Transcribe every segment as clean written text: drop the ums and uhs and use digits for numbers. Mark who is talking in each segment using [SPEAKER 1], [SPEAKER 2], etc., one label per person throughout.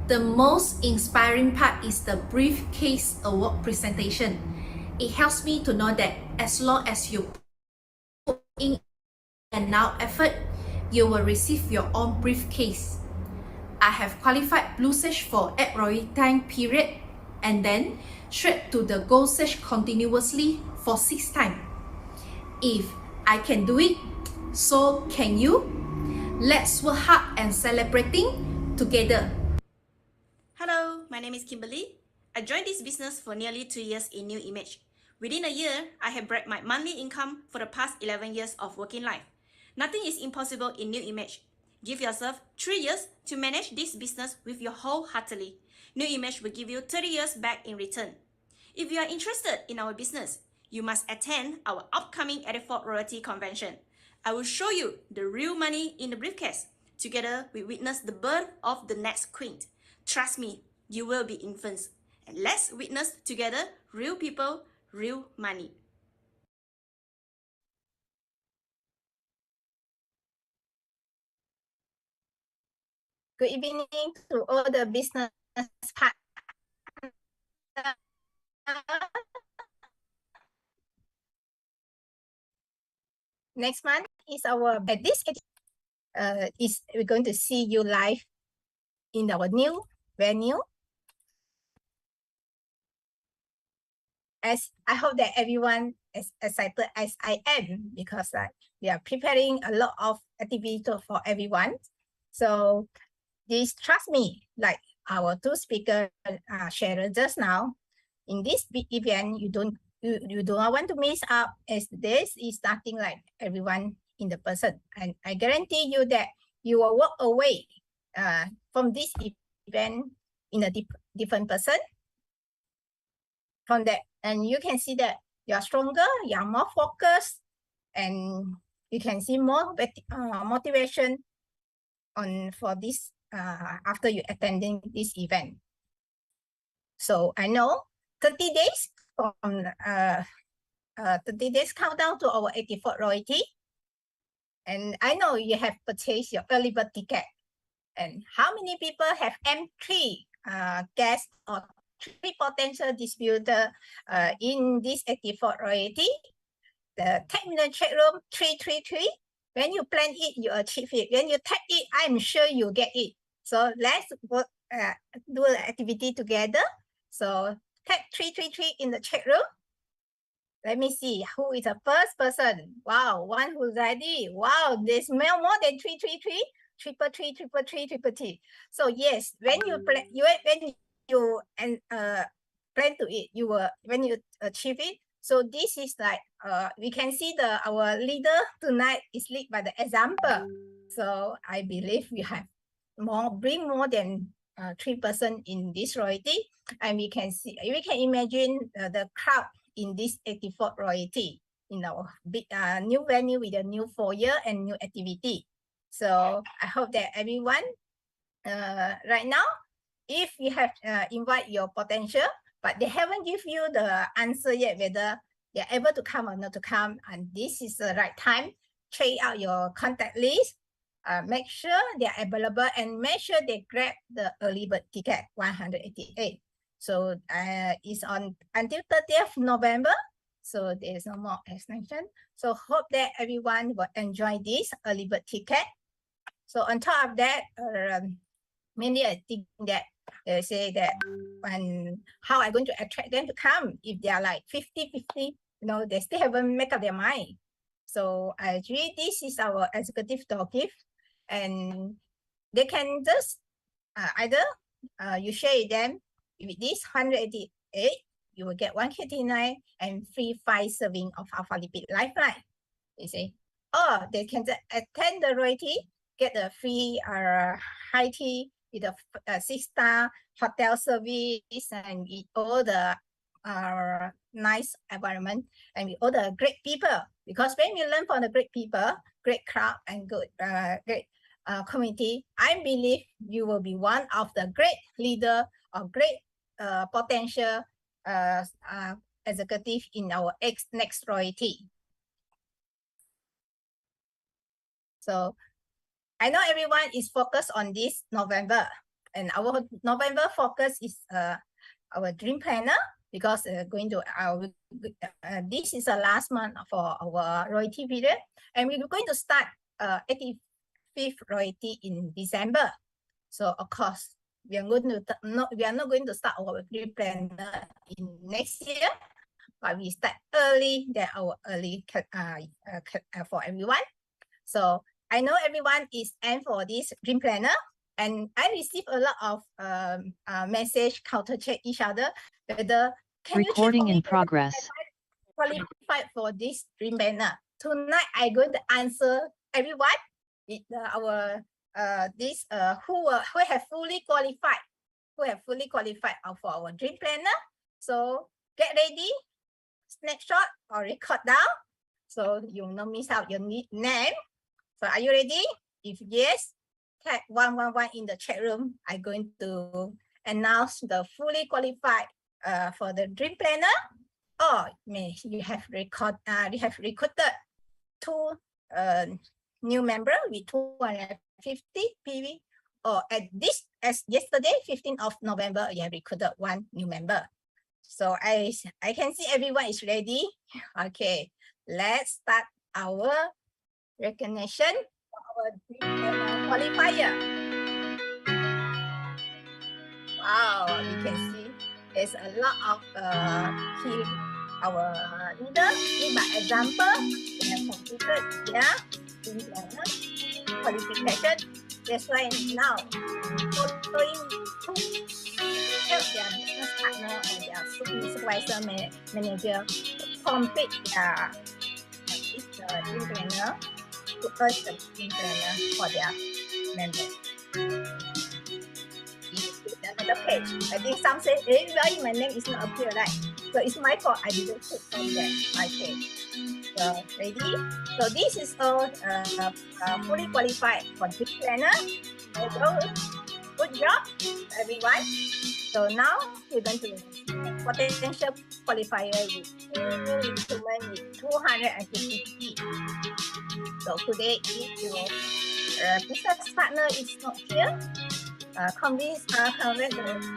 [SPEAKER 1] The most inspiring part is the briefcase award presentation. It helps me to know that as long as you put in enough effort, you will receive your own briefcase. I have qualified Blue Search for 8 royalty period and then straight to the Gold Search continuously for 6 times. If I can do it, so can you. Let's work hard and celebrating together.
[SPEAKER 2] Hello, my name is Kimberly. I joined this business for nearly 2 years in New Image. Within a year, I have brought my monthly income for the past 11 years of working life. Nothing is impossible in New Image. Give yourself 3 years to manage this business with your wholeheartedly. New Image will give you 30 years back in return. If you are interested in our business, you must attend our upcoming 84th Royalty Convention. I will show you the real money in the briefcase. Together, we witness the birth of the next queen. Trust me, you will be influenced. And let's witness together real people, real money.
[SPEAKER 3] Good evening to all the business partners. Next month is our we're going to see you live in our new venue. As I hope that everyone is excited as I am, because we are preparing a lot of activity for everyone. So please trust me, like our two speakers shared just now. In this big event, you don't want to miss out, as this is nothing like everyone in the person. And I guarantee you that you will walk away from this event in a different person. From that, and you can see that you are stronger, you are more focused, and you can see more motivation for this after you attending this event. So I know 30 days from 30 days countdown to our 84th royalty, and I know you have purchased your early bird ticket. And how many people have M3 guests or 3 potential distributor in this 84th royalty? The tap in the chat room 333. When you plan it, you achieve it. When you tap it, I'm sure you get it. So let's work, do the activity together. So tap 333 in the chat room. Let me see who is the first person. Wow, one who's ready. Wow, there's more than 333. 333. So yes, when you plan, plan to it, you will, when you achieve it. So this is like we can see our leader tonight is lead by the example. So I believe we have bring more than 3% in this royalty, and we can imagine the crowd in this 84th royalty in our big new venue with a new foyer and new activity. So I hope that everyone right now, if you have invite your potential, but they haven't give you the answer yet whether they're able to come or not to come, and this is the right time, check out your contact list, make sure they're available, and make sure they grab the early bird ticket 188. So it's on until 30th November. So there's no more extension. So hope that everyone will enjoy this early bird ticket. So on top of that, many I think that they say that how I'm going to attract them to come if they are like 50-50, they still haven't made up their mind. So I agree, this is our executive door gift, and they can just either you share them with this 188, you will get 189 and free 5 serving of ALPHALIPID Lifeline. You see, or they can attend the royalty, get a free high tea with a 6-star hotel service, and with all the nice environment, and with all the great people. Because when we learn from the great people, great crowd, and good great community, I believe you will be one of the great leader or great potential executive in our next royalty. So I know everyone is focused on this November, And our November focus is our dream planner, because this is the last month for our royalty period, and we're going to start 85th royalty in December. So of course, we are not going to start our dream planner in next year, but we start early than our early for everyone. So I know everyone is in for this dream planner, and I received a lot of message, counter check each other whether can
[SPEAKER 4] Recording
[SPEAKER 3] you
[SPEAKER 4] in
[SPEAKER 3] check
[SPEAKER 4] progress.
[SPEAKER 3] qualified for this dream planner. Tonight I'm going to answer everyone with our who have fully qualified for our dream planner. So get ready, snapshot or record down so you will not miss out your name. So are you ready? If yes, tag 111 in the chat room. I'm going to announce the fully qualified for the dream planner. Or you have recruited 2 new member with 250 PV. Or as yesterday, 15th of November, you have recruited 1 new member. So I can see everyone is ready. Okay, let's start our recognition for our qualifier. Wow, you can see there's a lot of our leader. By example, we have completed their qualification. That's why now following to help their business partner or their supervisor manager to complete their dream planner, to urge the dream planner for their members. Another page. I think some say, hey, why my name is not appear, right? So it's my fault. I didn't put from that my page. So ready? So this is all fully qualified for dream planner. Good job, everyone. So now we're going to potential qualifier with new recruitment with 250. So today, if your business partner is not here, convince the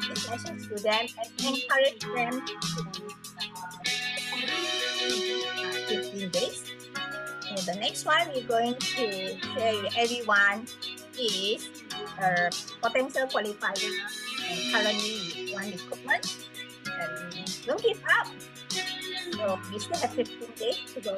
[SPEAKER 3] discussions to them and encourage them to 15 days. So the next one we're going to share with everyone is potential qualifier and currently with 1 recruitment. And don't give up. So we still have 15 days to go.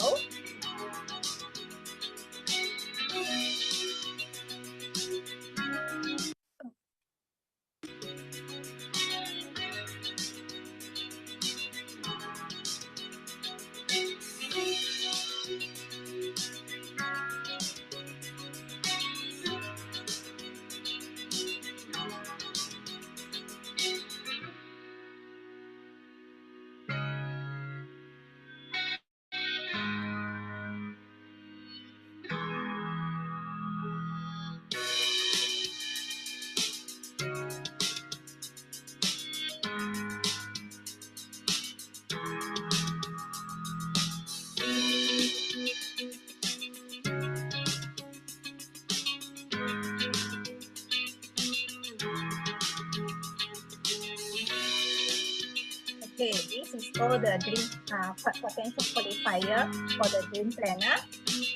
[SPEAKER 3] Okay, this is all the dream potential qualifier for the dream planner.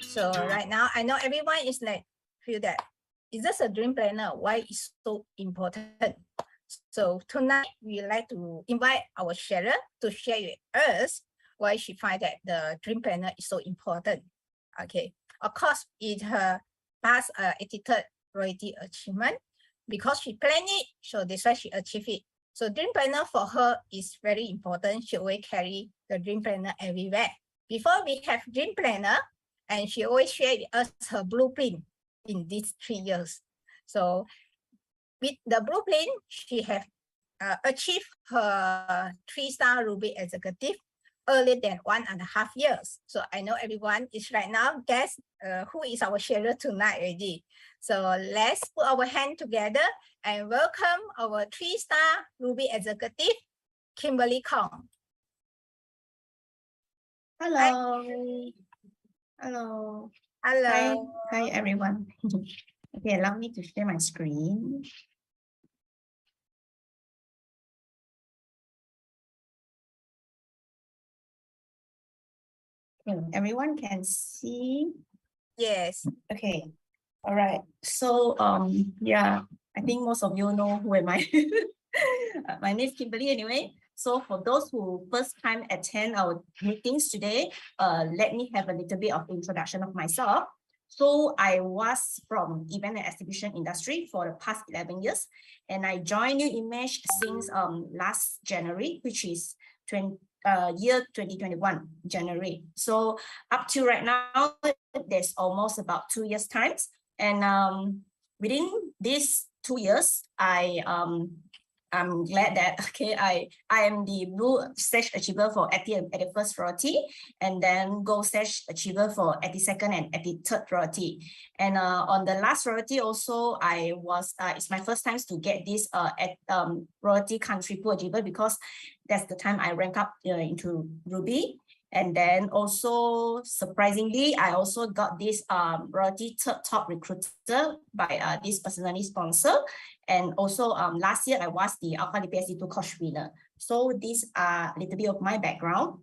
[SPEAKER 3] So right now, I know everyone is like feel that is this a dream planner? Why is so important? So tonight we like to invite our sharer to share with us why she find that the dream planner is so important. Okay, of course, it her past edited royalty achievement because she planned it, so that's why she achieved it. So dream planner for her is very important. She always carry the dream planner everywhere. Before we have dream planner, and she always share with us her blueprint in these 3 years. So with the blueprint, she have achieved her 3-star Ruby executive earlier than 1.5 years. So I know everyone is right now guess who is our sharer tonight already. So let's put our hand together and welcome our 3-star Ruby executive, Kimberly Kong.
[SPEAKER 5] Hello. Hello.
[SPEAKER 3] Hello.
[SPEAKER 5] Hi everyone. Okay, allow me to share my screen. Everyone can see.
[SPEAKER 3] Yes.
[SPEAKER 5] Okay. All right. So yeah, I think most of you know who am I. My name is Kimberly anyway. So for those who first time attend our meetings today, let me have a little bit of introduction of myself. So I was from event and exhibition industry for the past 11 years, and I joined New Image since last January, which is year 2021 January. So up to right now, there's almost about 2 years times, and within these 2 years, I'm glad that I am the blue stage achiever for 81st priority, and then gold stage achiever for 82nd and 83rd priority. And on the last priority also, I was it's my first time to get this priority country pool achiever, because that's the time I rank up into Ruby. And then also, surprisingly, I also got this royalty top recruiter by this personally sponsor. And also last year, I was the ALPHALIPID 2 coach winner. So these are a little bit of my background.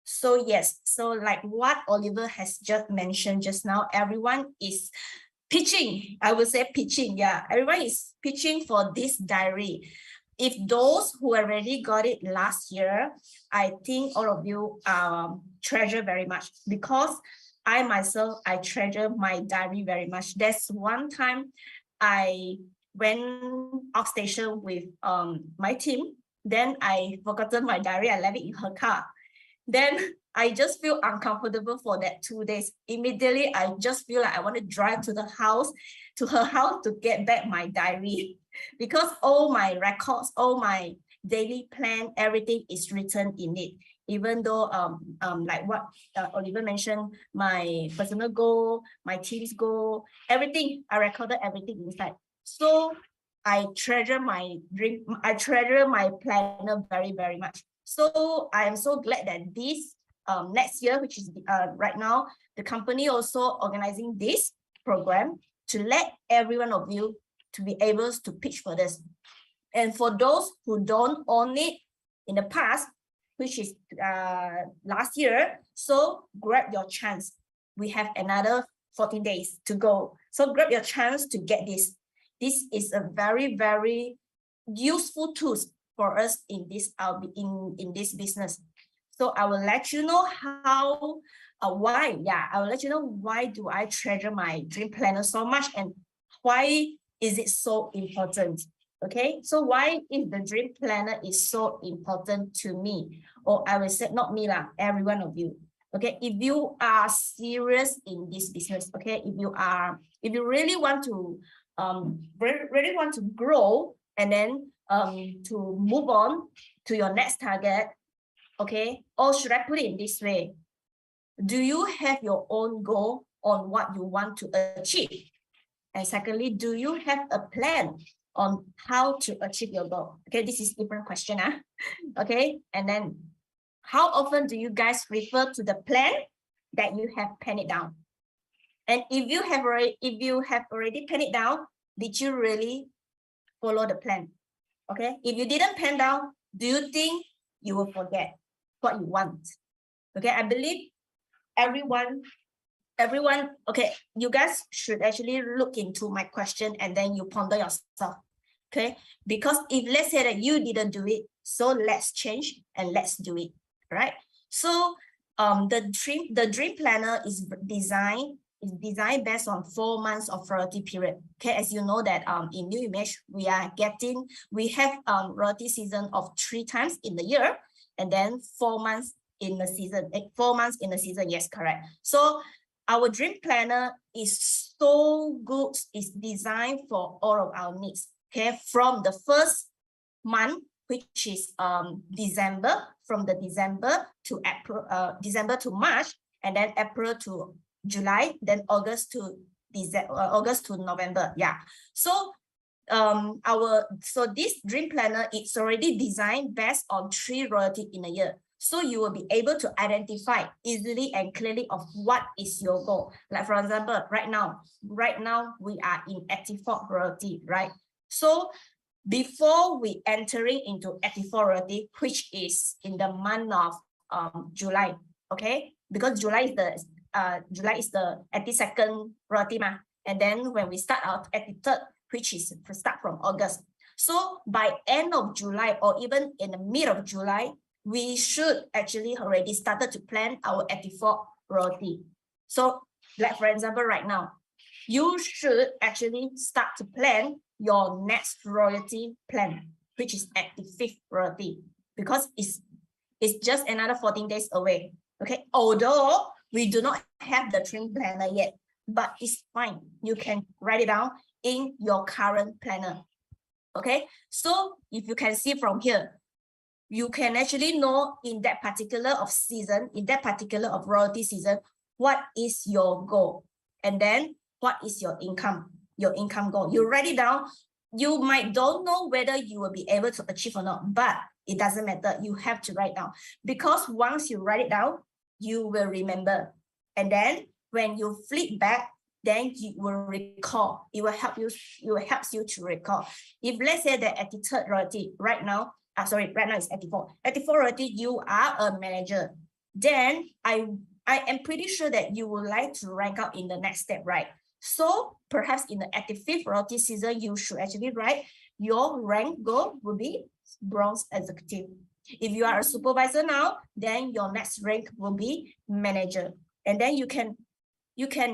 [SPEAKER 5] So yes, so like what Oliver has just mentioned just now, everyone is pitching. I would say pitching, yeah. Everyone is pitching for this diary. If those who already got it last year, I think all of you treasure very much, because I myself, I treasure my diary very much. There's one time I went off station with my team, then I forgotten my diary, I left it in her car. Then I just feel uncomfortable for that 2 days. Immediately, I just feel like I want to drive to her house to get back my diary, because all my records, all my daily plan, everything is written in it. Even though like what Oliver mentioned, my personal goal, my team's goal, everything, I recorded everything inside. So I treasure my dream, I treasure my planner very, very much. So I am so glad that this next year, which is right now, the company also organizing this program to let every one of you to be able to pitch for this. And for those who don't own it in the past, which is last year, so grab your chance. We have another 14 days to go. So grab your chance to get this. This is a very, very useful tool for us in this in this business. So I will let you know how why. Yeah, I will let you know why do I treasure my dream planner so much, and why is it so important. Okay, so why is the dream planner is so important to me, or I will say not me lah, every one of you. Okay, if you are serious in this business, okay, if you really want to really want to grow, and then to move on to your next target, okay, or should I put it in this way? Do you have your own goal on what you want to achieve? And secondly, do you have a plan on how to achieve your goal? Okay, this is different question. Okay, and then how often do you guys refer to the plan that you have penned it down? And if you have already penned it down, did you really follow the plan? Okay, if you didn't pen down, do you think you will forget what you want? Okay, I believe everyone, okay, you guys should actually look into my question and then you ponder yourself. Okay, because if let's say that you didn't do it, so let's change and let's do it. Right? So the dream planner is designed based on 4 months of royalty period. Okay, as you know that in New Image, we have royalty season of 3 times in the year, and then 4 months in the season. 4 months in the season, yes, correct. So our dream planner is so good, it's designed for all of our needs. Okay, from the first month, which is December, from the December to April, December to March, and then April to July, then August to November. Yeah. So this dream planner, it's already designed based on 3 royalty in a year. So you will be able to identify easily and clearly of what is your goal. Like for example, right now we are in 84 royalty, right? So before we entering into 84 royalty, which is in the month of July, okay? because July is the 82nd royalty ma. And then when we start our 83rd, which is to start from August. So by end of July or even in the mid of July, we should actually already started to plan our 84th royalty. So like for example, right now, you should actually start to plan your next royalty plan, which is 85th royalty, because it's just another 14 days away. Okay, although we do not have the train planner yet, but it's fine. You can write it down in your current planner. Okay, so if you can see from here, you can actually know in that particular of season, in that particular of royalty season, what is your goal, and then what is your income goal. You write it down. You might don't know whether you will be able to achieve or not, but it doesn't matter. You have to write down, because once you write it down, you will remember. And then when you flip back, then you will recall. It will help you. It will help you to recall. If let's say that at the third royalty right now, right now it's 84. 84 royalty, you are a manager. Then I am pretty sure that you would like to rank out in the next step, right? So perhaps in the 85th royalty season, you should actually write your rank goal will be bronze executive. If you are a supervisor now, then your next rank will be manager. And then you can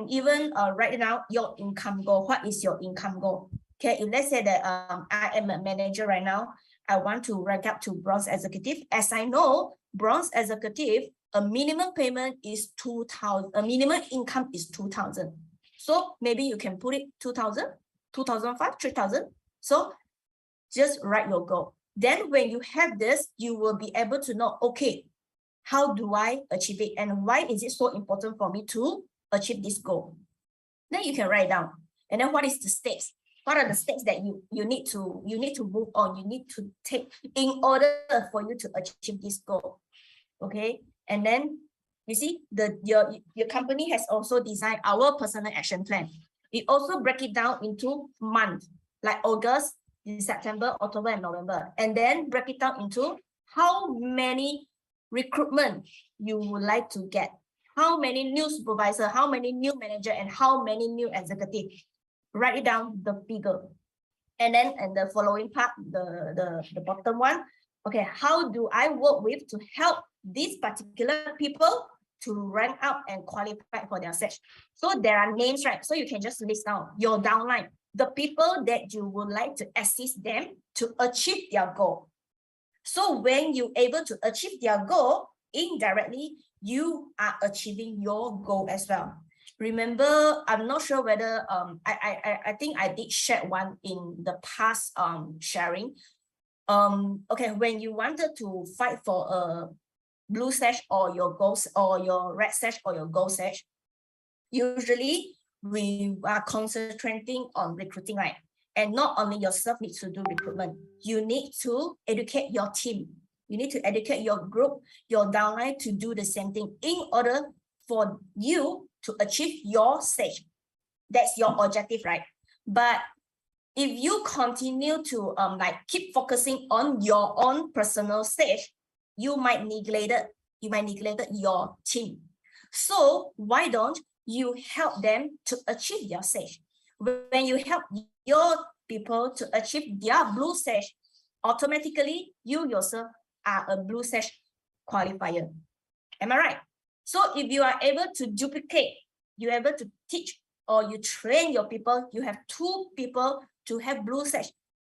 [SPEAKER 5] even write down your income goal. What is your income goal? Okay, if let's say that I am a manager right now, I want to rank up to bronze executive. As I know, bronze executive, a minimum payment is 2,000. A minimum income is 2,000. So maybe you can put it 2,000, 2,005, 3,000. So just write your goal. Then when you have this, you will be able to know, okay, how do I achieve it? And why is it so important for me to achieve this goal? Then you can write down. And then what is the steps? What are the steps that you need to move on, you need to take in order for you to achieve this goal? Okay. And then you see your company has also designed our personal action plan. We also break it down into months, like August, September, October, and November. And then break it down into how many recruitment you would like to get, how many new supervisor, how many new manager, and how many new executive. Write it down, the figure. And then in the following part, the bottom one, okay, how do I work with to help these particular people to rank up and qualify for their search? So there are names, right? So you can just list down your downline, the people that you would like to assist them to achieve their goal. So when you're able to achieve their goal, indirectly, you are achieving your goal as well. Remember, I'm not sure whether I think I did share one in the past sharing. Okay, when you wanted to fight for a blue sash or your goals or your red sash or your gold sash, usually we are concentrating on recruiting, right? And not only yourself need to do recruitment, you need to educate your team. You need to educate your group, your downline to do the same thing in order for you to achieve your stage. That's your objective, right? But if you continue to keep focusing on your own personal stage, you might neglect your team. So why don't you help them to achieve their stage? When you help your people to achieve their blue stage, automatically you yourself are a blue stage qualifier. Am I right? So if you are able to duplicate, you're able to teach or you train your people, you have 2 people to have blue sash,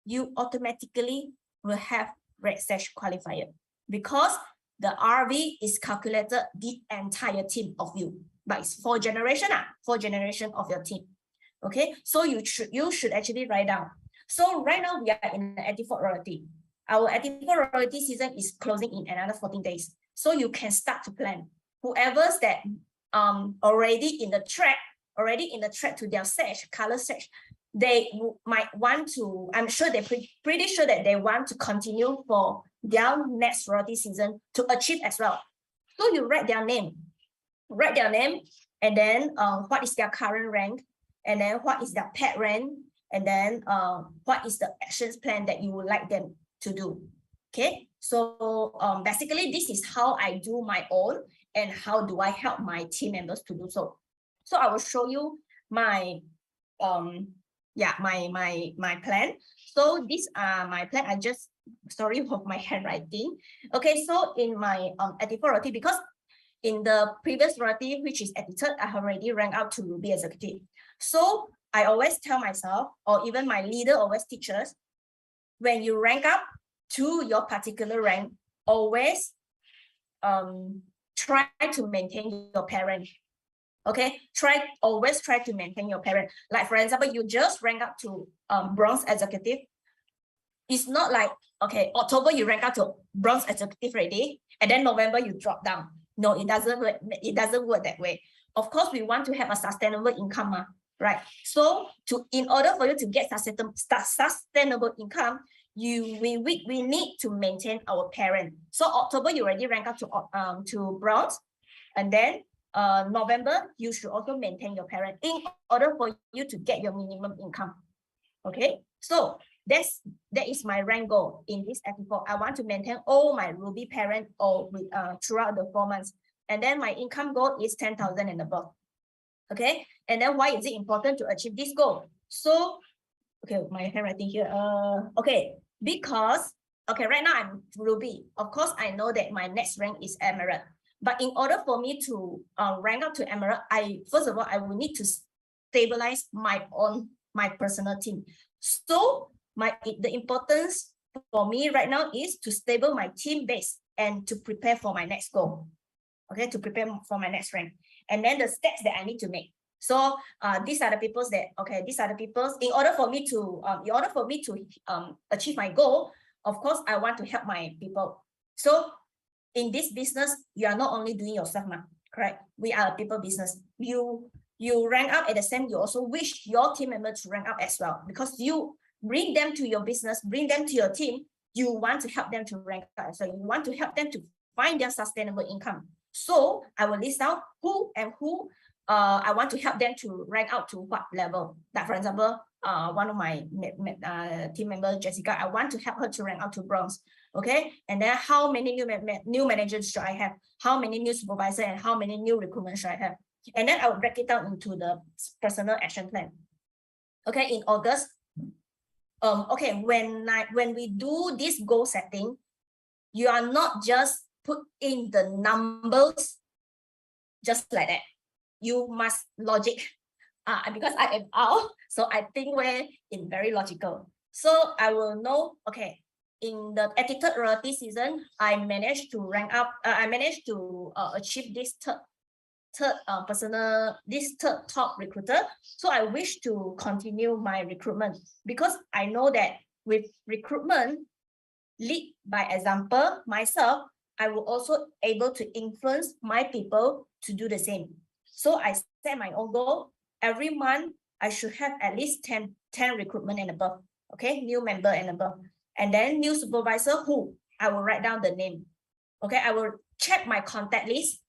[SPEAKER 5] you automatically will have red sash qualifier, because the RV is calculated the entire team of you, but it's 4 generation of your team. Okay, so you should actually write down. So right now we are in the 84th royalty. Our 84th royalty season is closing in another 14 days. So you can start to plan. Whoever's that already in the track to their sash, color sash, they might want to, I'm sure they're pretty sure that they want to continue for their next royalty season to achieve as well. So you write their name, and then what is their current rank, and then what is their pet rank, and then what is the actions plan that you would like them to do. Okay, so basically this is how I do my own, and how do I help my team members to do so. So I will show you my my plan. So these are my plan. I just sorry for my handwriting. Okay, so in my editor royalty, because in the previous royalty, which is edited, I have already ranked out to Ruby Executive. So I always tell myself, or even my leader always teaches, when you rank up to your particular rank, always try to maintain your parent. Okay, always try to maintain your parent. Like for example, you just rank up to bronze executive. It's not like, okay, October you rank up to bronze executive already, and then November you drop down. No, it doesn't work that way. Of course, we want to have a sustainable income, right? So in order for you to get sustainable income, we need to maintain our parent. So October you already rank up to bronze, and then November you should also maintain your parent in order for you to get your minimum income. Okay, so that is my rank goal in this FP4. I want to maintain all my Ruby parent throughout the 4 months, and then my income goal is 10,000 and above. Okay, and then why is it important to achieve this goal? So okay, my handwriting here. Okay, because right now I'm Ruby. Of course, I know that my next rank is Emerald. But in order for me to rank up to Emerald, first of all, I will need to stabilize my personal team. So the importance for me right now is to stable my team base and to prepare for my next goal. Okay, to prepare for my next rank. And then the steps that I need to make. So these are the people in order for me to achieve my goal, of course, I want to help my people. So in this business, you are not only doing yourself, correct? We are a people business. You rank up at the same, you also wish your team members to rank up as well, because you bring them to your business, bring them to your team, you want to help them to rank up. So you want to help them to find their sustainable income. So I will list out who I want to help them to rank out to what level. Like for example, one of my team members, Jessica, I want to help her to rank out to bronze. Okay, and then how many new managers should I have? How many new supervisors and how many new recruitment should I have? And then I will break it down into the personal action plan. Okay, in August, okay, when we do this goal setting, you are not just put in the numbers just like that. You must logic. Because I am out, so I think we're in very logical. So I will know, okay, in the edited royalty season, I managed to rank up, I managed to achieve this third top recruiter. So I wish to continue my recruitment, because I know that with recruitment, lead by example, myself, I will also able to influence my people to do the same. So I set my own goal. Every month, I should have at least 10 recruitment and above. Okay, new member and above. And then new supervisor who I will write down the name. Okay, I will check my contact list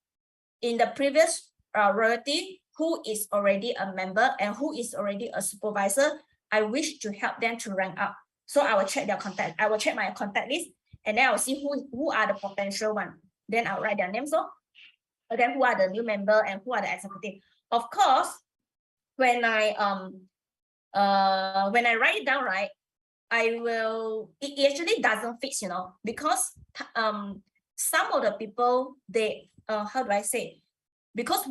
[SPEAKER 5] in the previous royalty, who is already a member and who is already a supervisor. I wish to help them to rank up. So I will check their contact. I will check my contact list, and then I will see who are the potential one. Then I'll write their names. So again, who are the new member and who are the executive. Of course, when I write it down, right, it actually doesn't fix, because some of the people, they how do I say, because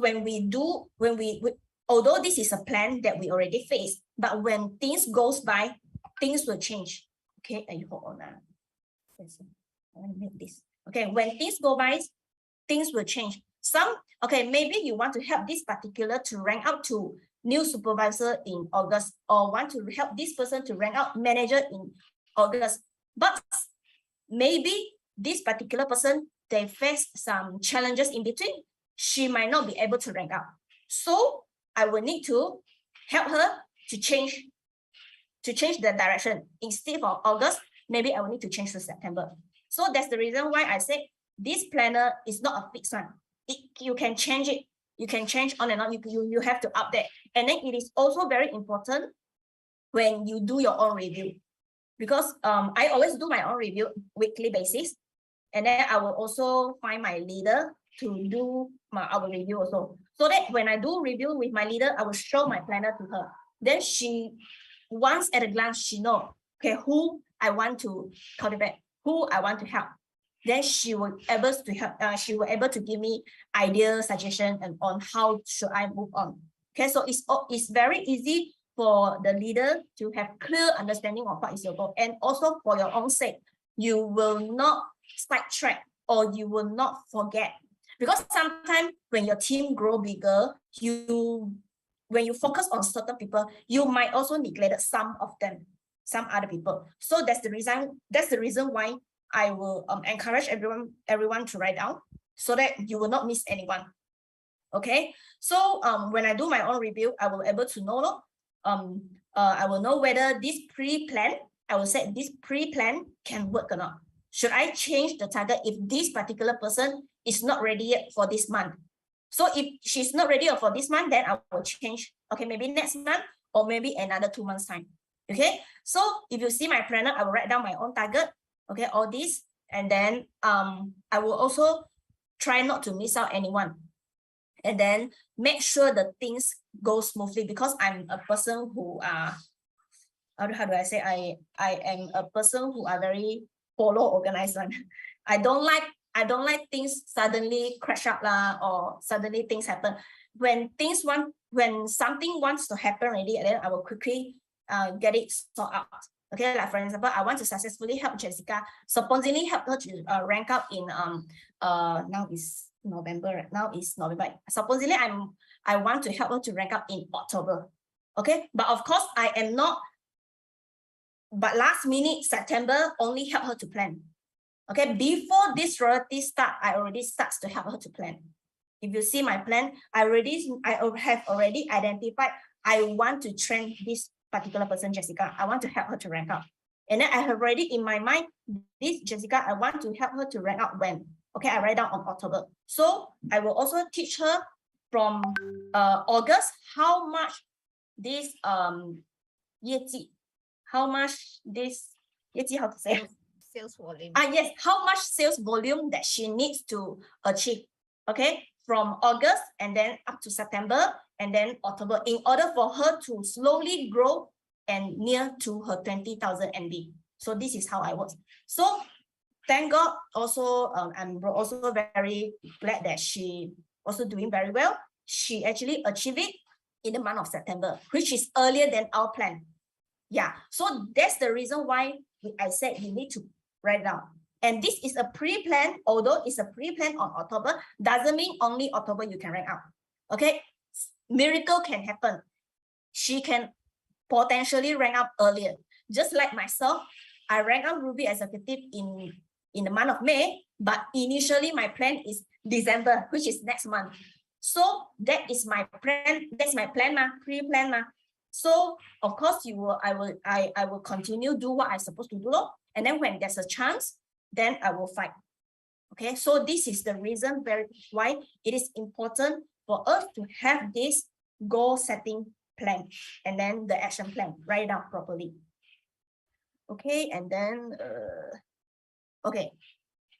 [SPEAKER 5] although this is a plan that we already faced, but when things goes by, things will change. Okay, and you hold on now. I want to make this. Okay, when things go by, things will change. Maybe you want to help this particular to rank up to new supervisor in August, or want to help this person to rank out manager in August. But maybe this particular person, they face some challenges in between. She might not be able to rank up. So I will need to help her to change the direction. Instead of August, maybe I will need to change to September. So that's the reason why I say this planner is not a fixed one. You can change it. You can change on and on. You have to update. And then it is also very important when you do your own review, because I always do my own review weekly basis. And then I will also find my leader to do our review also. So that when I do review with my leader, I will show my planner to her. Then she, once at a glance, she know, okay, who I want to cultivate, who I want to help. Then she will able to help. She will able to give me ideas, suggestion, and on how should I move on. Okay, so it's very easy for the leader to have clear understanding of what is your goal, and also for your own sake, you will not sidetrack or you will not forget. Because sometimes when your team grow bigger, when you focus on certain people, you might also neglect some of them, some other people. So that's the reason why I will encourage everyone to write down so that you will not miss anyone. Okay, so when I do my own review, I will be able to know I will know whether this pre-plan, I will say this pre-plan can work or not. Should I change the target if this particular person is not ready yet for this month? So if she's not ready for this month, then I will change. Okay, maybe next month or maybe another 2 months time. Okay, so if you see my planner, I will write down my own target. Okay, all this, and then I will also try not to miss out anyone, and then make sure the things go smoothly, because I'm a person who how do I say, I am a person who are very follow organized one. I don't like things suddenly crash up or suddenly things happen. When something wants to happen already, then I will quickly get it sorted out. Okay, like for example, I want to successfully help Jessica, supposedly help her to rank up in now is November. Now is November. Supposedly I want to help her to rank up in October. Okay, but of course I am not. But last minute September only help her to plan. Okay, before this royalty start, I already starts to help her to plan. If you see my plan, I have already identified I want to train this particular person, Jessica. I want to help her to rank up. And then I have already in my mind, this Jessica, I want to help her to rank up when. Okay, I write down on October. So I will also teach her from August how much this how much this how to say?
[SPEAKER 3] Sales volume.
[SPEAKER 5] Yes, how much sales volume that she needs to achieve. Okay, from August and then up to September and then October, in order for her to slowly grow and near to her 20,000 NB. So this is how I work. So thank God also, I'm also very glad that she also doing very well. She actually achieved it in the month of September, which is earlier than our plan. Yeah, so that's the reason why I said you need to write down. And this is a pre-plan, although it's a pre-plan on October, doesn't mean only October you can rank up. Okay, miracle can happen. She can potentially rank up earlier. Just like myself, I rank up Ruby Executive in the month of May, but initially my plan is December, which is next month. So that is my plan. That's my plan, pre-plan. So of course I will continue do what I'm supposed to do, and then when there's a chance, then I will fight. Okay, so this is the reason why it is important for us to have this goal setting plan and then the action plan, write it down properly. Okay, and then okay,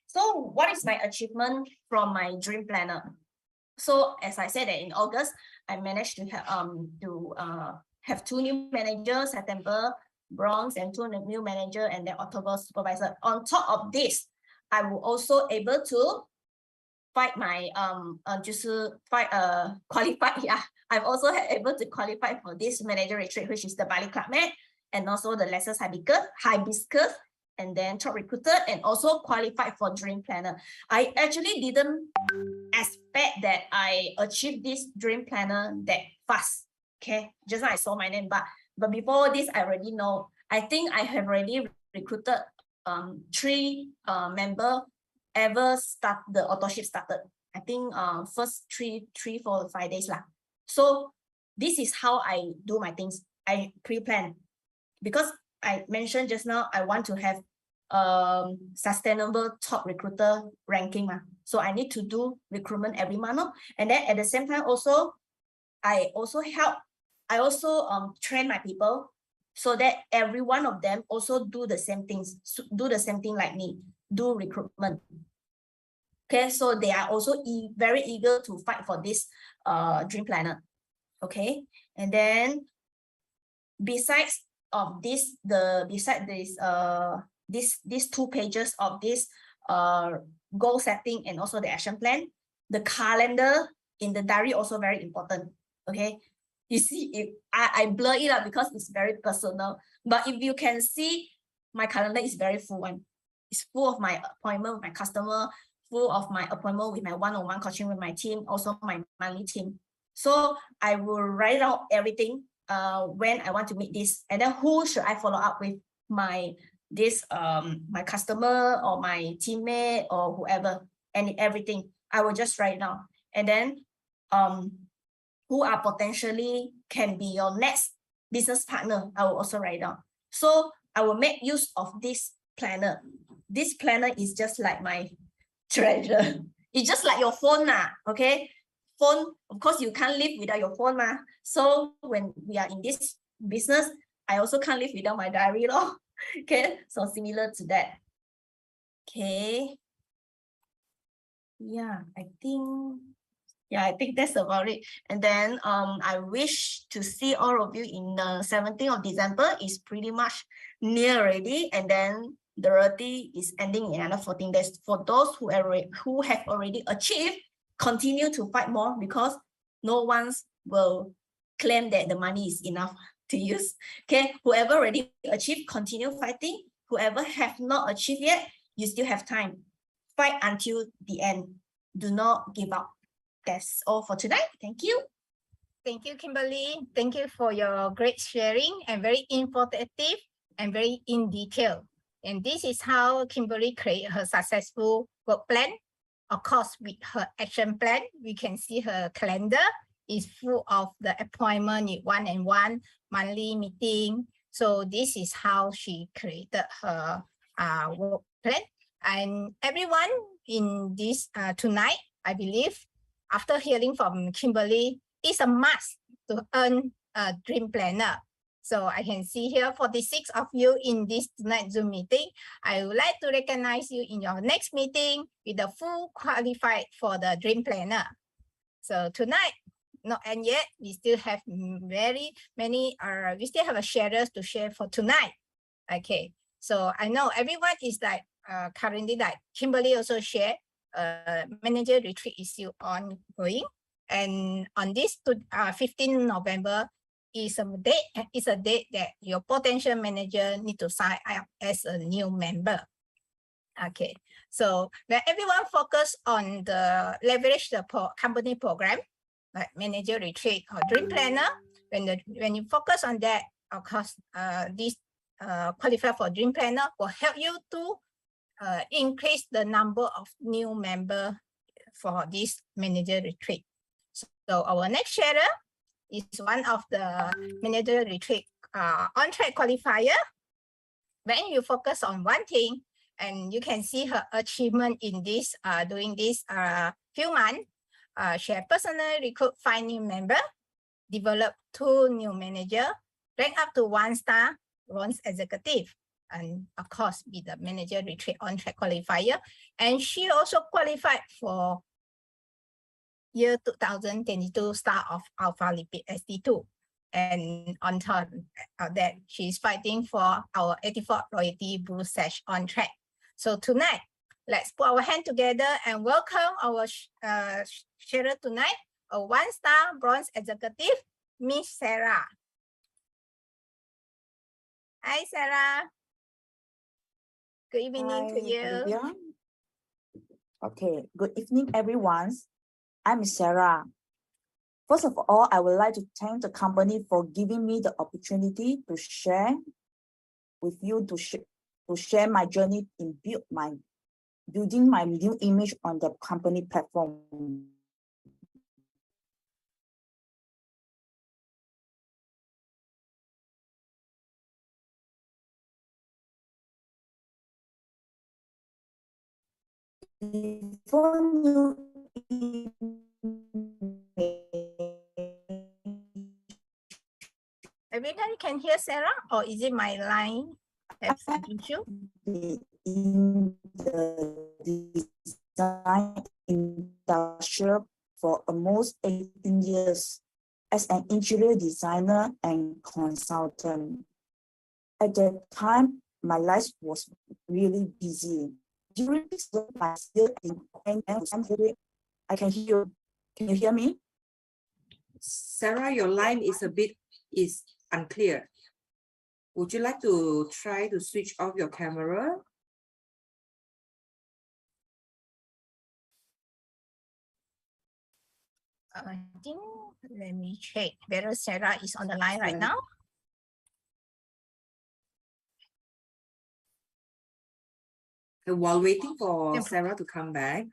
[SPEAKER 5] so what is my achievement from my dream planner? So as I said that in August, I managed to have 2 new managers, September bronze, and 2 new manager, and then October supervisor. On top of this, I will also able to fight my qualify. Yeah, I'm also able to qualify for this manager retreat, which is the Bali Club Med, and also the Lessons Hibiscus, and then Top Recruiter, and also qualified for Dream Planner. I actually didn't expect that I achieved this Dream Planner that fast. Okay, just now I saw my name, but before this, I already know. I think I have already recruited 3 member ever start the authorship started. I think first 3, 4, 5 days lah. So this is how I do my things. I pre-plan, because I mentioned just now I want to have sustainable top recruiter ranking. So I need to do recruitment every month. And then at the same time also, I also train my people so that every one of them also do the same things, do the same thing like me, do recruitment. Okay, so they are also very eager to fight for this dream planner. Okay, and then besides of this, these 2 pages of this goal setting and also the action plan, the calendar in the diary also very important. Okay, you see, if I blur it up because it's very personal, but if you can see, my calendar is very full one. It's full of my appointment with my customer, full of my appointment with my one-on-one coaching with my team, also my monthly team. So I will write out everything when I want to meet this, and then who should I follow up with, my customer or my teammate or whoever, and everything I will just write down. And then who are potentially can be your next business partner, I will also write down. So I will make use of this planner. This planner is just like my treasure. It's just like your phone now, okay? Phone, of course, you can't live without your phone ma. So when we are in this business, I also can't live without my diary law. Okay, so similar to that. Okay. Yeah, I think that's about it. And then I wish to see all of you in the 17th of December. Is pretty much near already, and then the 30 is ending in another 14 days. For those who have already achieved, continue to fight more, because no one will claim that the money is enough to use. Okay, whoever already achieved, continue fighting. Whoever have not achieved yet, you still have time. Fight until the end. Do not give up. That's all for tonight. Thank you.
[SPEAKER 3] Thank you, Kimberly. Thank you for your great sharing and very informative and very in detail. And this is how Kimberly created her successful work plan. Of course, with her action plan, we can see her calendar is full of the appointment, one-on-one, monthly meeting. So this is how she created her work plan. And everyone in this tonight, I believe, after hearing from Kimberly, it's a must to earn a dream planner. So I can see here 46 of you in this tonight Zoom meeting. I would like to recognize you in your next meeting with the full qualified for the dream planner. So tonight, not end yet, we still have very many, we still have a sharers to share for tonight. Okay, so I know everyone is like currently, like Kimberly also shared, manager retreat is still ongoing. And on this 15 November is a date that your potential manager need to sign up as a new member. Okay, so when everyone focus on the leverage the company program, like manager retreat or dream planner, when you focus on that, of course, this qualify for dream planner will help you to increase the number of new member for this manager retreat. So our next sharer is one of the manager retreat on-track qualifier. When you focus on one thing, and you can see her achievement in this during this few months, she has personally recruit 5 new members, develop 2 new manager, rank up to 1-star bronze executive, and of course be the manager retreat on-track qualifier. And she also qualified for year 2022 star of ALPHALIPID SD2. And on top of that, she's fighting for our 84th Royalty Blue Sash on track. So tonight, let's put our hand together and welcome our sharer tonight, a 1-star bronze executive, Miss Sarah. Hi, Sarah. Good evening to you.
[SPEAKER 4] Olivia. Okay, good evening, everyone. I'm Sarah. First of all, I would like to thank the company for giving me the opportunity to share with you, to share my journey in building my new image on the company platform. Before new
[SPEAKER 3] Everybody can hear Sarah, or is it my line have some issue?
[SPEAKER 4] in the design industry for almost 18 years as an interior designer and consultant. At that time, my life was really busy. During this my skill I can hear you. Can you hear me?
[SPEAKER 6] Sarah, your line is unclear. Would you like to try to switch off your camera?
[SPEAKER 3] I think, let me check whether Sarah is on the line right
[SPEAKER 6] Sarah.
[SPEAKER 3] now.
[SPEAKER 6] While waiting for
[SPEAKER 3] Yep.
[SPEAKER 6] Sarah to come back,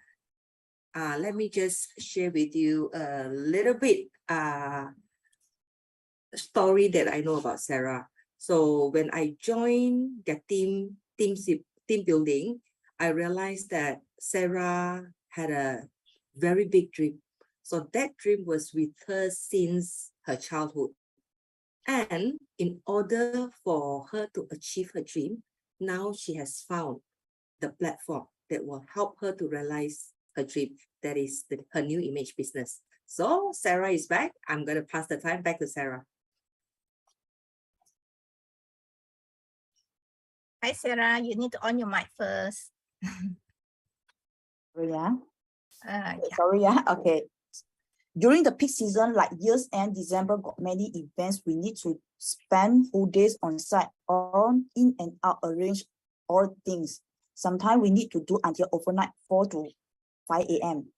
[SPEAKER 6] let me just share with you a little bit story that I know about Sarah. So when I joined the team building, I realized that Sarah had a very big dream. So that dream was with her since her childhood. And in order for her to achieve her dream, now she has found the platform that will help her to realize her dream. That is her new image business. So Sarah is back. I'm going to pass the time back to Sarah.
[SPEAKER 3] Hi, Sarah. You need to on your mic first.
[SPEAKER 4] Yeah.
[SPEAKER 3] Yeah.
[SPEAKER 4] Sorry, yeah. Okay. During the peak season, like years end December, got many events. We need to spend whole days on site or in and out, arrange all things. Sometimes we need to do until overnight 4 to 5 a.m.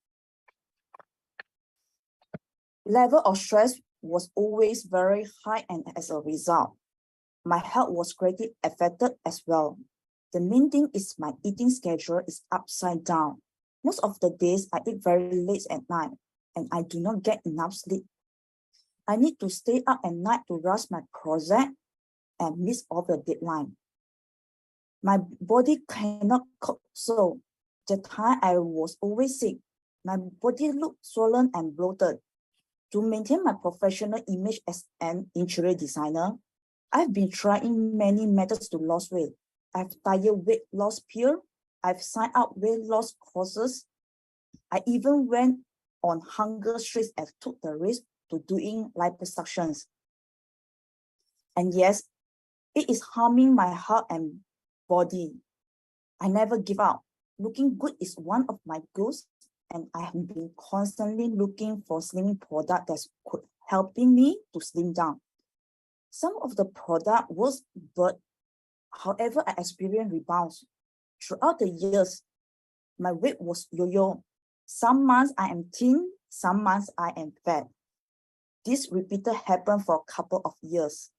[SPEAKER 4] Level of stress was always very high, and as a result, my health was greatly affected as well. The main thing is my eating schedule is upside down. Most of the days I eat very late at night and I do not get enough sleep. I need to stay up at night to rush my project and miss all the deadline. My body cannot cope, so the time I was always sick. My body looked swollen and bloated. To maintain my professional image as an interior designer, I've been trying many methods to lose weight. I've tried weight loss pill. I've signed up weight loss courses. I even went on hunger streaks and took the risk to doing liposuctions. And yes, it is harming my heart and body. I never give up. Looking good is one of my goals, and I have been constantly looking for slimming product that's helping me to slim down. Some of the product was, but however, I experienced rebounds. Throughout the years, my weight was yo-yo. Some months I am thin, some months I am fat. This repeated happened for a couple of years.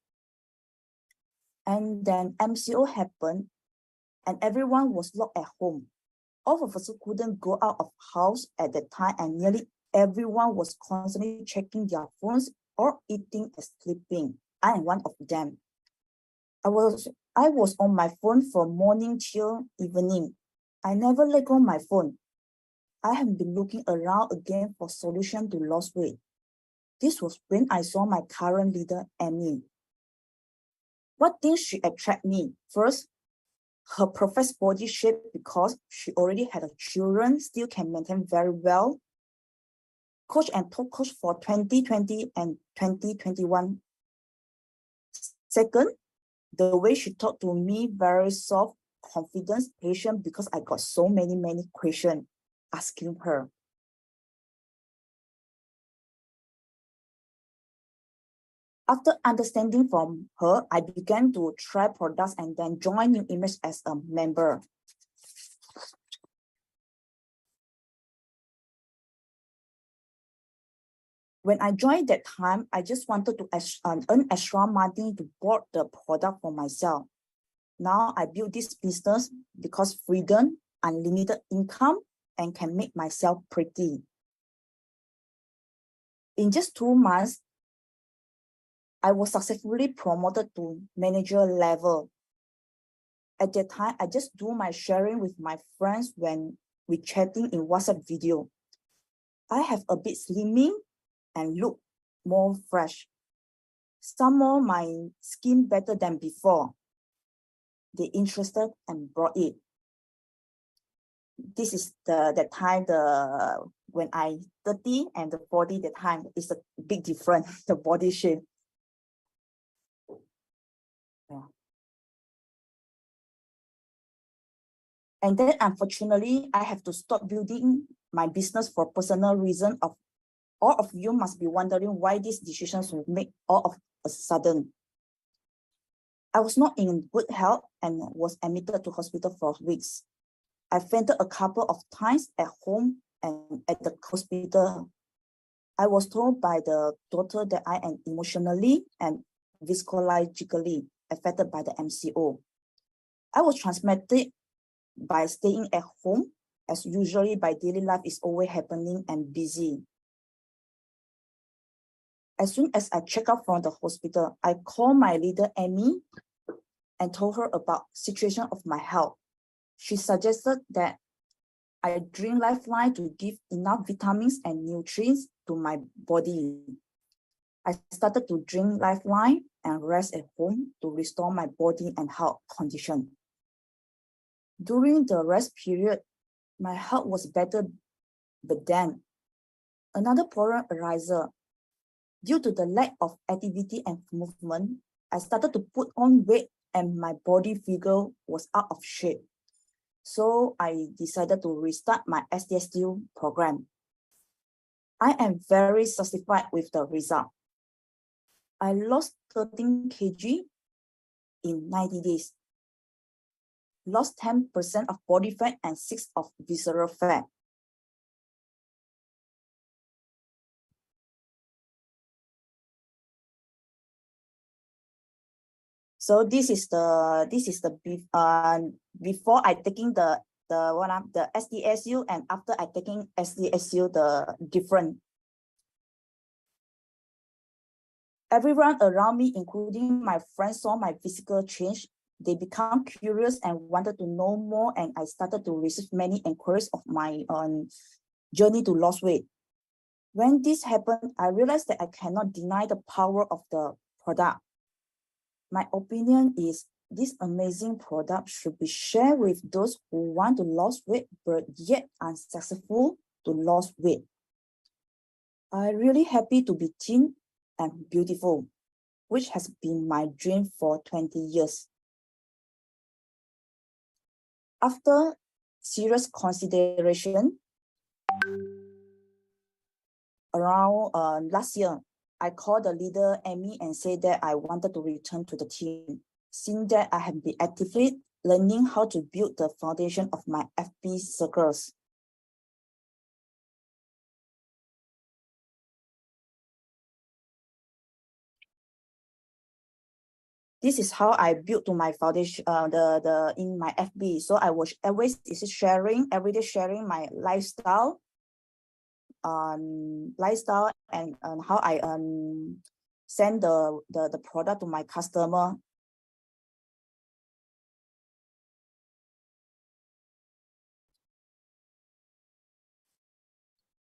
[SPEAKER 4] And then MCO happened and everyone was locked at home. All of us couldn't go out of house at that time, and nearly everyone was constantly checking their phones or eating and sleeping. I am one of them. I was on my phone from morning till evening. I never let go of my phone. I have been looking around again for solution to lose weight. This was when I saw my current leader, Amy. What things she attract me? First, her perfect body shape, because she already had children, still can maintain very well. Coach and top coach for 2020 and 2021. Second, the way she talked to me, very soft, confidence, patient, because I got so many questions asking her. After understanding from her, I began to try products and then join New Image as a member. When I joined that time, I just wanted to earn extra money to buy the product for myself. Now I build this business because freedom, unlimited income, and can make myself pretty. In just 2 months, I was successfully promoted to manager level. At that time, I just do my sharing with my friends when we chatting in WhatsApp video. I have a bit slimming and look more fresh. Some more my skin better than before. They interested and brought it. this is the time when I 30 and the 40, the time is a big difference, the body shape. Yeah. And then unfortunately, I have to stop building my business for personal reason. Of all of you must be wondering why these decisions were made all of a sudden. I was not in good health and was admitted to hospital for weeks. I fainted a couple of times at home and at the hospital. I was told by the doctor that I am emotionally and physiologically affected by the MCO. I was transmitted by staying at home, as usually my daily life is always happening and busy. As soon as I check out from the hospital, I called my leader, Amy, and told her about situation of my health. She suggested that I drink Lifeline to give enough vitamins and nutrients to my body. I started to drink Lifeline and rest at home to restore my body and health condition. During the rest period, my health was better, but then another problem arises. Due to the lack of activity and movement, I started to put on weight and my body figure was out of shape. So I decided to restart my SDSU program. I am very satisfied with the result. I lost 13 kg in 90 days, lost 10% of body fat and 6% of visceral fat. So this is the before I taking the SDSU and after I taking SDSU, the different. Everyone around me, including my friends, saw my physical change. They become curious and wanted to know more, and I started to receive many inquiries of my journey to lose weight. When this happened, I realized that I cannot deny the power of the product. My opinion is this amazing product should be shared with those who want to lose weight but yet unsuccessful to lose weight. I'm really happy to be thin and beautiful, which has been my dream for 20 years. After serious consideration, around last year, I called the leader, Amy, and said that I wanted to return to the team. Since that, I have been actively learning how to build the foundation of my FB circles. This is how I built to my foundation, in my FB. So I was always everyday sharing my lifestyle, and how I send the product to my customer.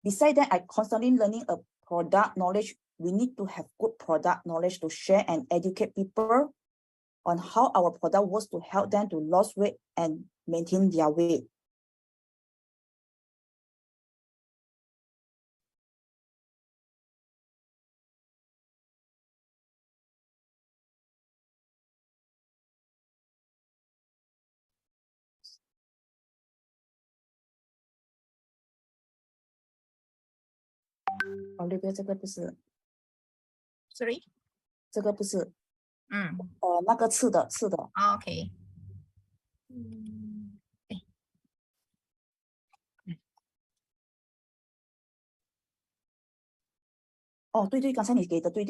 [SPEAKER 4] Besides that, I constantly learning a product knowledge. We need to have good product knowledge to share and educate people on how our product works to help them to lose weight and maintain their weight. Olivia， 这个不是
[SPEAKER 3] Sorry.
[SPEAKER 4] 这个不是，那个刺的。
[SPEAKER 3] Okay.
[SPEAKER 4] 哦，对对，刚才你给的，对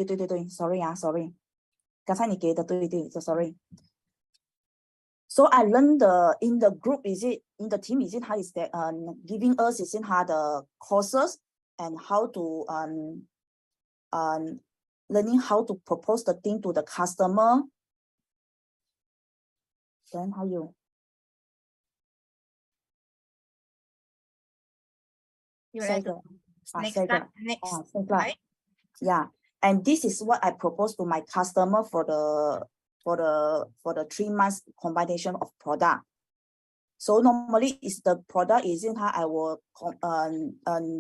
[SPEAKER 4] ，sorry 啊 ，sorry， 刚才你给的，对 ，sorry。So I learned in the group, is it in the team? Is it how is that giving us is in how the courses and how to learning how to propose the thing to the customer. Then how you?
[SPEAKER 3] Next slide.
[SPEAKER 4] Yeah, and this is what I propose to my customer for the 3 months combination of product. So normally is the product isn't how I will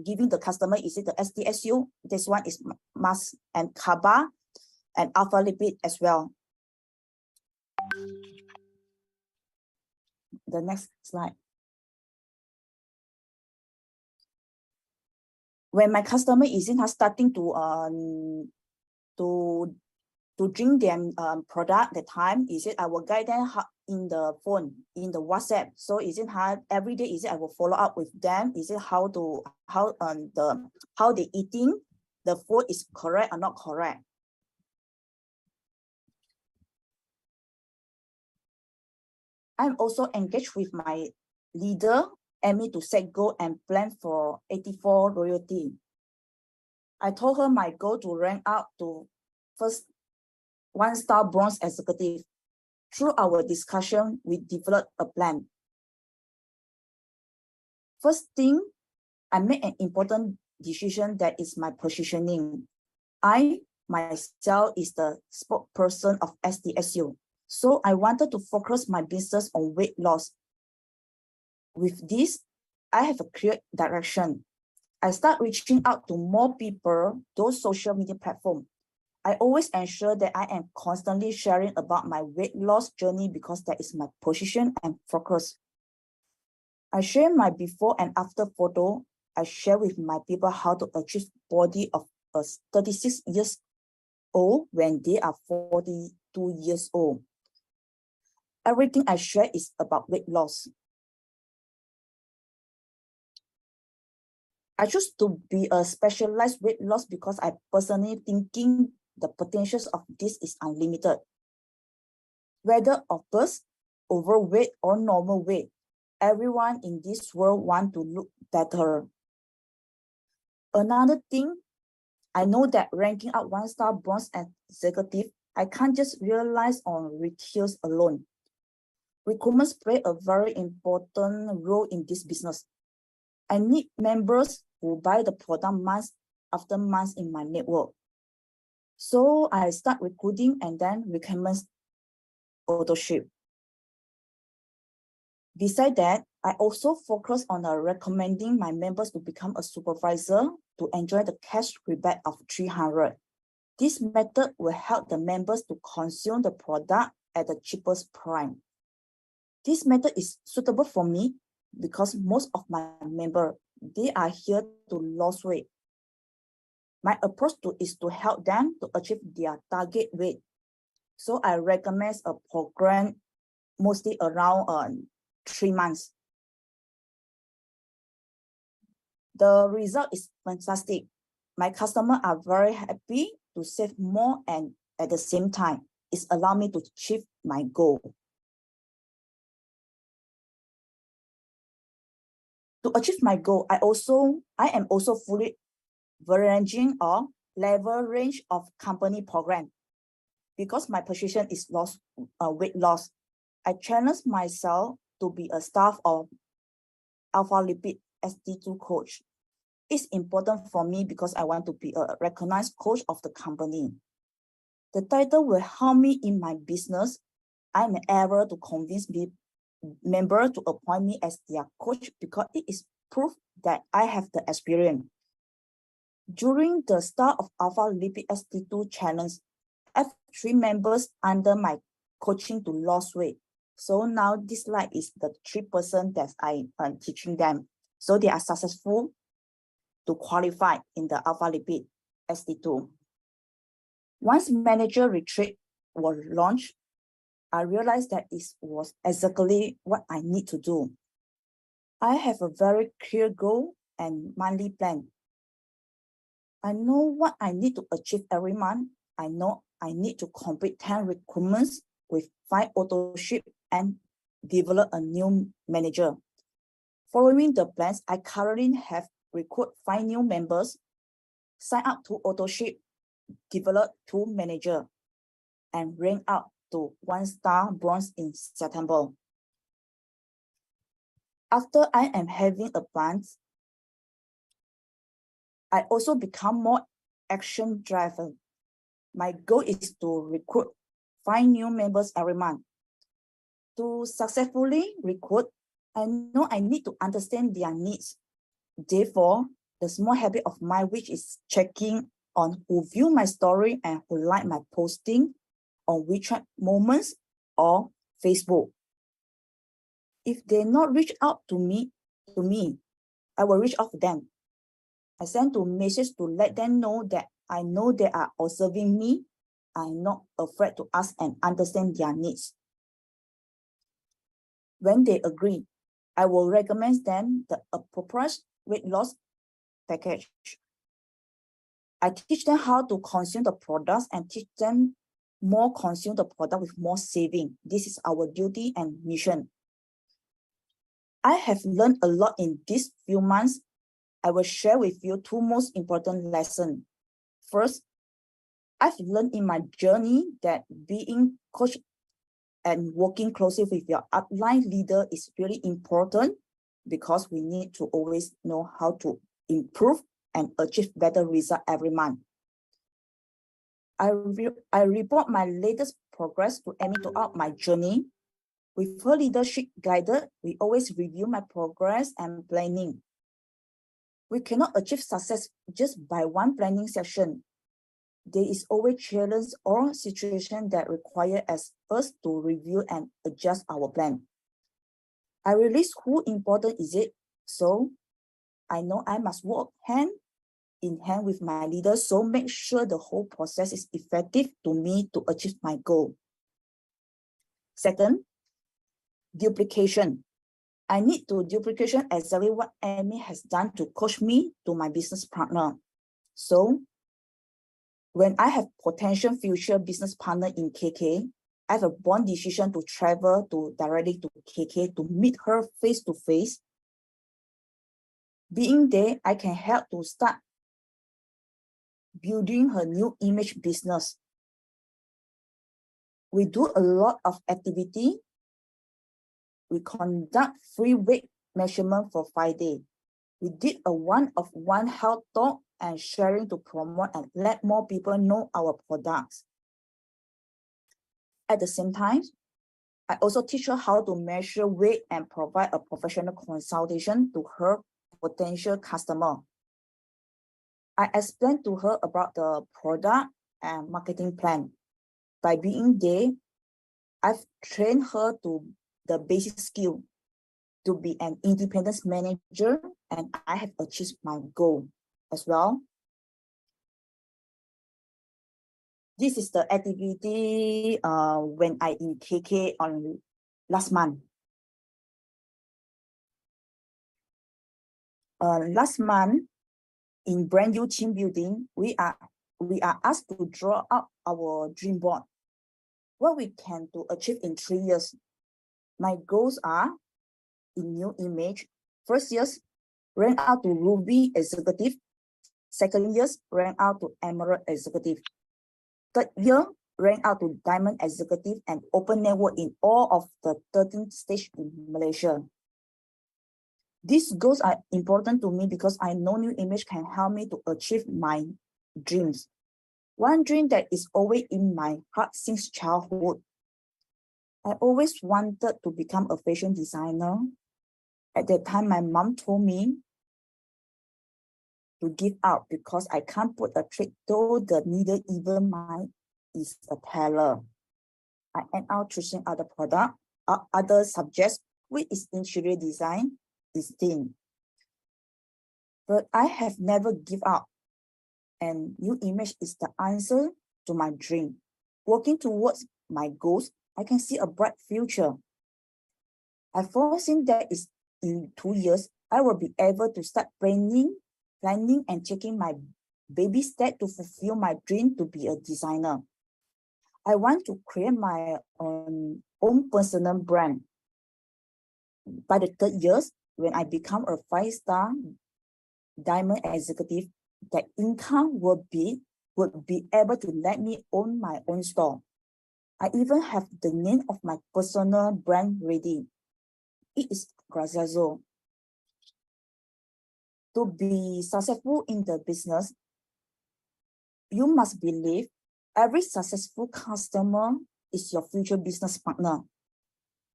[SPEAKER 4] giving the customer is it the SDSU. This one is mask and kaba and ALPHALIPID as well. The next slide. When my customer isn't starting to drink them product, the time is it I will guide them in the phone, in the WhatsApp. So is it how every day is it I will follow up with them? Is it how they eating, the food is correct or not correct? I'm also engaged with my leader, Amy, to set goal and plan for 84 royalty. I told her my goal to rank up to first 1-star bronze executive. Through our discussion, we developed a plan. First thing, I made an important decision that is my positioning. I myself is the spokesperson of SDSU. So I wanted to focus my business on weight loss. With this, I have a clear direction. I start reaching out to more people, those social media platforms. I always ensure that I am constantly sharing about my weight loss journey because that is my position and focus. I share my before and after photo. I share with my people how to achieve body of a 36 years old when they are 42 years old. Everything I share is about weight loss. I choose to be a specialized weight loss because I personally thinking the potentials of this is unlimited. Whether obese, overweight, or normal weight, everyone in this world want to look better. Another thing, I know that ranking up 1-star bronze executive, I can't just realize on retails alone. Recruitment play a very important role in this business. I need members who buy the product month after month in my network. So I start recruiting and then recommend auto-ship. Besides that, I also focus on recommending my members to become a supervisor to enjoy the cash rebate of 300. This method will help the members to consume the product at the cheapest price. This method is suitable for me because most of my members, they are here to lose weight. My approach is to help them to achieve their target weight. So I recommend a program mostly around 3 months. The result is fantastic. My customers are very happy to save more and at the same time, it's allowed me to achieve my goal. To achieve my goal, I am also fully leveraging or level range of company program. Because my position is weight loss, I challenge myself to be a staff of ALPHALIPID SD2 coach. It's important for me because I want to be a recognized coach of the company. The title will help me in my business. I'm able to convince members to appoint me as their coach because it is proof that I have the experience. During the start of ALPHALIPID SD2 challenge, I have 3 members under my coaching to lose weight. So now this slide is the 3 persons that I am teaching them. So they are successful to qualify in the ALPHALIPID SD2. Once manager retreat was launched, I realized that it was exactly what I need to do. I have a very clear goal and monthly plan. I know what I need to achieve every month. I know I need to complete 10 recruitments with 5 auto-ship and develop a new manager. Following the plans, I currently have recruited 5 new members, sign up 2 auto-ship, develop 2 manager, and rank up to 1-star bronze in September. After I am having a plan, I also become more action driven. My goal is to recruit 5 new members every month. To successfully recruit, I know I need to understand their needs. Therefore, the small habit of mine, which is checking on who view my story and who like my posting on WeChat Moments or Facebook. If they not reach out to me, I will reach out to them. I send to message to let them know that I know they are observing me. I'm not afraid to ask and understand their needs. When they agree, I will recommend them the appropriate weight loss package. I teach them how to consume the products and teach them more consume the product with more saving. This is our duty and mission. I have learned a lot in these few months. I will share with you two most important lessons. First, I've learned in my journey that being coached and working closely with your upline leader is really important because we need to always know how to improve and achieve better results every month. I report my latest progress to Amy throughout my journey. With her leadership guided, we always review my progress and planning. We cannot achieve success just by one planning session. There is always challenge or situation that require us to review and adjust our plan. I realize who important is it, so I know I must work hand in hand with my leaders, so make sure the whole process is effective to me to achieve my goal. Second, duplication. I need to duplication exactly what Amy has done to coach me to my business partner. So when I have potential future business partner in KK, I have a bold decision to travel directly to KK to meet her face to face. Being there, I can help to start building her new image business. We do a lot of activity. We conduct free weight measurement for 5 days. We did a one-of-one health talk and sharing to promote and let more people know our products. At the same time, I also teach her how to measure weight and provide a professional consultation to her potential customer. I explained to her about the product and marketing plan. By being there, I've trained her to the basic skill to be an independent manager, and I have achieved my goal as well. This is the activity when I in KK on last month. Last month, in brand new team building, we are asked to draw up our dream board. What we can to achieve in 3 years. My goals are in new image. First years, rank out to Ruby Executive. Second years, rank out to Emerald Executive. Third year, rank out to Diamond Executive and open network in all of the 13 states in Malaysia. These goals are important to me because I know new image can help me to achieve my dreams. One dream that is always in my heart since childhood. I always wanted to become a fashion designer. At that time, my mom told me to give up because I can't put a thread though the needle even mine is a tailor. I end out choosing other product, other subjects, which is interior design, is thin. But I have never give up. And new image is the answer to my dream. Working towards my goals, I can see a bright future. I foreseen that is in 2 years, I will be able to start planning and taking my baby step to fulfill my dream to be a designer. I want to create my own personal brand. By the 3rd years, when I become a 5-star diamond executive, that income would be able to let me own my own store. I even have the name of my personal brand ready. It is Grazioso. To be successful in the business, you must believe every successful customer is your future business partner.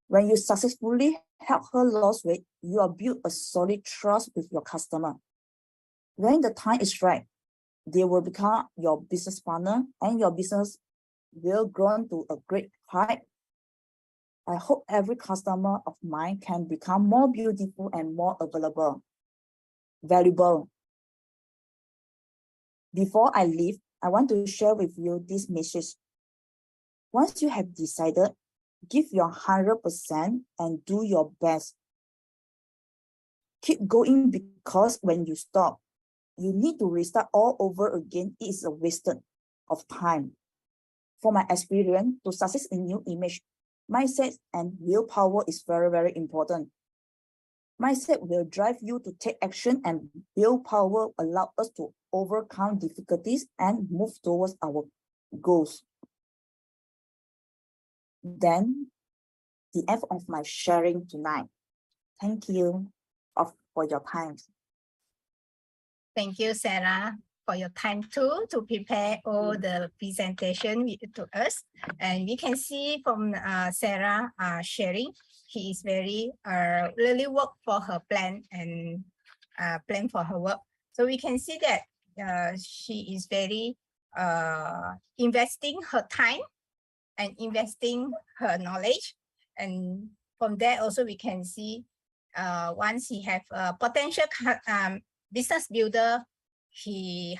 [SPEAKER 4] When you successfully help her lose weight, you are build a solid trust with your customer. When the time is right, they will become your business partner and your business will grow to a great height. I hope every customer of mine can become more beautiful and more valuable. Before I leave, I want to share with you this message. Once you have decided, give your 100% and do your best. Keep going, because when you stop, you need to restart all over again. It is a waste of time. For my experience, to success in new image, mindset and willpower is very, very important. Mindset will drive you to take action, and willpower allow us to overcome difficulties and move towards our goals. Then, the end of my sharing tonight. Thank you for your time.
[SPEAKER 3] Thank you, Sarah, for your time too to prepare all the presentation to us. And we can see from Sarah sharing, she is very really work for her plan and plan for her work. So we can see that she is very investing her time and investing her knowledge. And from there also we can see once he have a potential business builder, he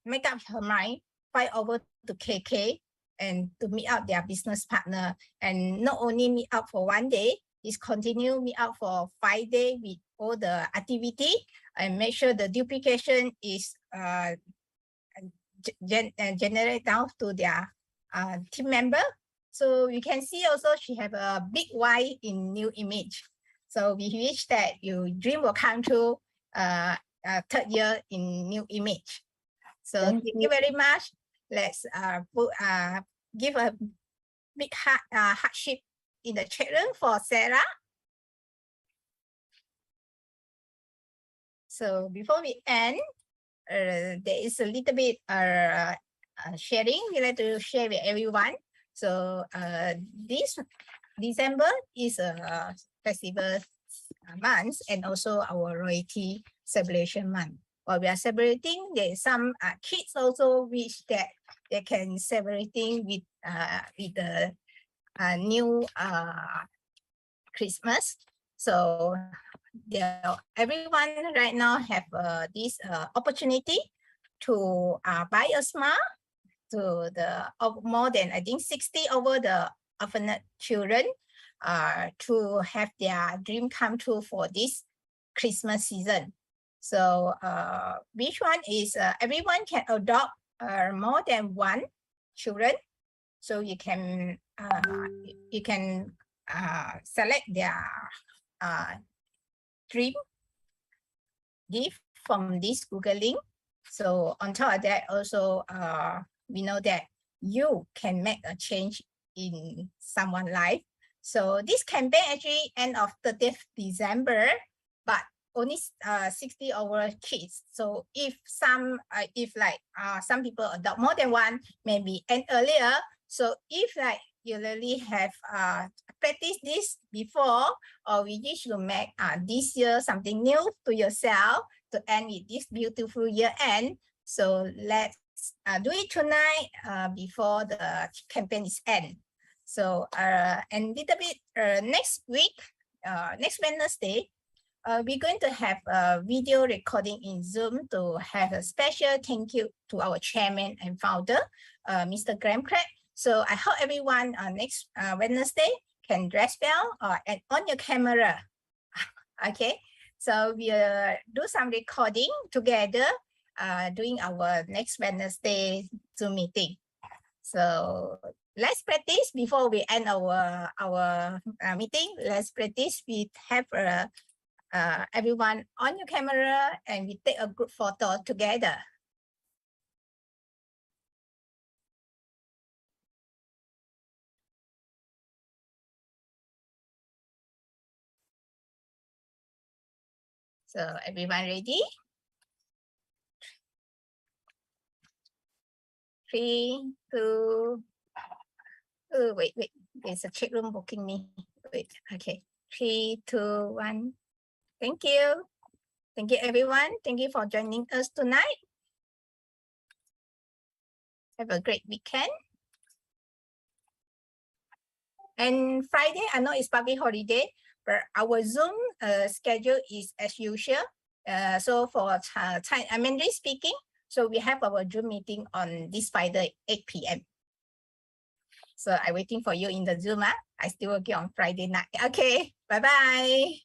[SPEAKER 3] make up her mind, fly over to KK and to meet up their business partner. And not only meet up for 1 day, he's continue meet up for 5 days with all the activity and make sure the duplication is generate down to their team member. So you can see also she have a big why in new image. So we wish that your dream will come true third year in new image. So thank you very much. Let's give a big hardship in the chat room for Sarah. So before we end, there is a little bit sharing we like to share with everyone. So this December is a festival month and also our royalty celebration month. While we are celebrating, there is some kids also wish that they can celebrating with the new Christmas. So everyone right now have this opportunity to buy a smile to the more than I think 60 over the orphanage children to have their dream come true for this Christmas season. So which one is everyone can adopt more than one children, so you can select their dream gift from this Google link. So on top of that also we know that you can make a change in someone's life. So this campaign actually end of 30th December, but only 60 over kids. So if some people adopt more than one, maybe end earlier. So if like you really have practiced this before, or we wish to make this year something new to yourself to end with this beautiful year end. So let's do it tonight before the campaign is end. So and little bit next week, next Wednesday, we're going to have a video recording in Zoom to have a special thank you to our chairman and founder, Mr. Graham Craig. So I hope everyone next Wednesday can dress well and on your camera. Okay, so we'll do some recording together during our next Wednesday Zoom meeting. So let's practice before we end our meeting. Let's practice. We have everyone on your camera and we take a group photo together. So everyone ready? 3, 2, Oh, wait. There's a chat room booking me. Wait, okay. 3, 2, 1. Thank you. Thank you, everyone. Thank you for joining us tonight. Have a great weekend. And Friday, I know it's public holiday, but our Zoom schedule is as usual. So for Mandarin speaking, so we have our Zoom meeting on this Friday, 8 p.m. So I'm waiting for you in the Zoom. I still working on Friday night. Okay, bye-bye.